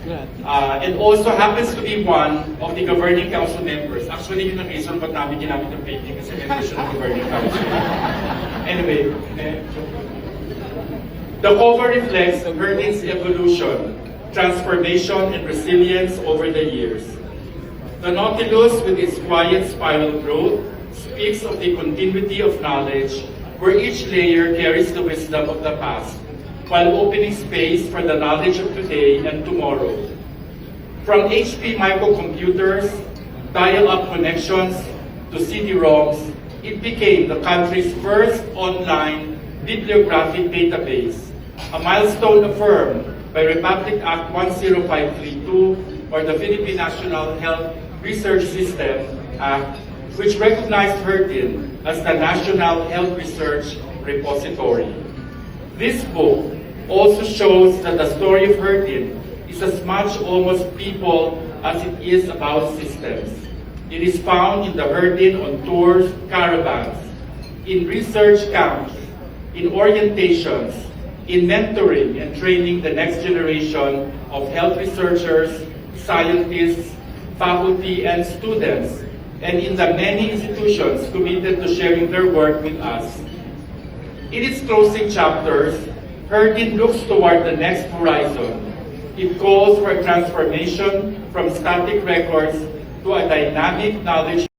And also happens to be one of the governing council members. Actually, yun ang reason ba't namin ginamit ng painting kasi member siya ng governing council. Anyway, the cover reflects Herdin's evolution, transformation, and resilience over the years. The Nautilus, with its quiet spiral growth, speaks of the continuity of knowledge where each layer carries the wisdom of the past, while opening space for the knowledge of today and tomorrow. From HP microcomputers, dial-up connections, to CD-ROMs, it became the country's first online bibliographic database, a milestone affirmed by Republic Act 10532 or the Philippine National Health Research System Act, which recognized Herdin as the National Health Research Repository. This book also shows that the story of Herdin is as much almost people as it is about systems. It is found in the Herdin on tours, caravans, in research camps, in orientations, in mentoring and training the next generation of health researchers, scientists, faculty, and students, and in the many institutions committed to sharing their work with us. In its closing chapters, Herdin looks toward the next horizon. It calls for a transformation from static records to a dynamic knowledge